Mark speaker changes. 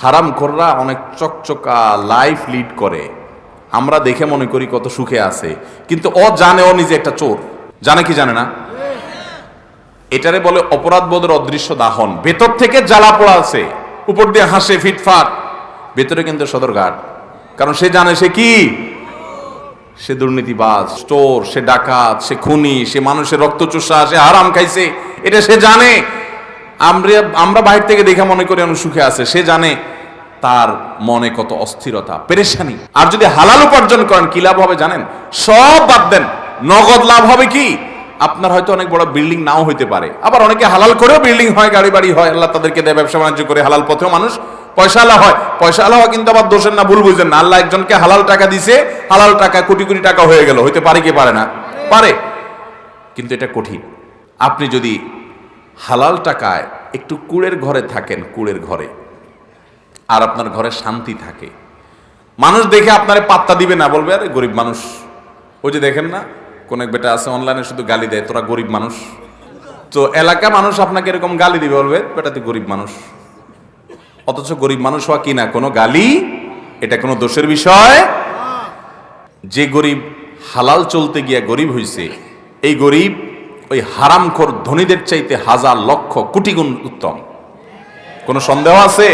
Speaker 1: হারামখোররা অনেক চকচকা life lead করে, আমরা দেখে মনে করি কত সুখে আছে, কিন্তু ও জানে ও নিজে একটা চোর। জানে কি জানে না? এটারে বলে অপরাধ বোধের অদৃশ্য দাহন। ভেতর থেকে জ্বালা পোড়া আছে, উপর দিয়ে হাসে ফিটফাট, ভেতরে কিন্তু সদরঘাট। কারণ সে জানে সে কি, সে দুর্নীতিবাজ, চোর, সে ডাকাত, সে খুনি, সে মানুষের রক্তচোষা, সে হারাম খাইছে, এটা সে জানে। আমরা বাইরে থেকে দেখে মনে করি অনেক সুখে আছে, সে জানে তার মনে কত অস্থিরতা, পেরেশানি। আর যদি হালাল উপার্জন করেন কি লাভ হবে জানেন? সব বাদ দেন, নগদ লাভ হবে কি? আপনার হয়তো অনেক বড় বিল্ডিং নাও হইতে পারে, আবার অনেকে হালাল করেও বিল্ডিং হয়, গাড়ি বাড়ি হয়, আল্লাহ তাদেরকে দেয়, ব্যবসা বাণিজ্য করে হালাল পথেও মানুষ পয়সা আলা হয়। পয়সা আলা হয় কিন্তু আবার দোষের না, ভুল বুঝেন না। আল্লাহ একজনকে হালাল টাকা দিছে, হালাল টাকা কোটি কোটি টাকা হয়ে গেল, হইতে পারে কি পারে না? পারে, কিন্তু এটা কঠিন। আপনি যদি হালাল টাকায় একটু কুড়ের ঘরে থাকেন, কুড়ের ঘরে, আর আপনার ঘরে শান্তি থাকে, মানুষ দেখে আপনারে পাত্তা দিবে না, বলবে আরে গরিব মানুষ। ওই যে দেখেন না, কোন এক বেটা আছে অনলাইনে শুধু গালি দেয়, তোরা গরিব মানুষ। তো এলাকা মানুষ আপনাকে এরকম গালি দিবে, বলবে বেটা তুই গরিব মানুষ। অথচ গরিব মানুষ হওয়া কি না কোনো গালি, এটা কোনো দোষের বিষয়। যে গরিব হালাল চলতে গিয়া গরিব হইছে, এই গরিব ওই হারামখোর ধনীদের চাইতে হাজার লক্ষ কোটি গুণ উত্তম। কোনো সন্দেহ আছে?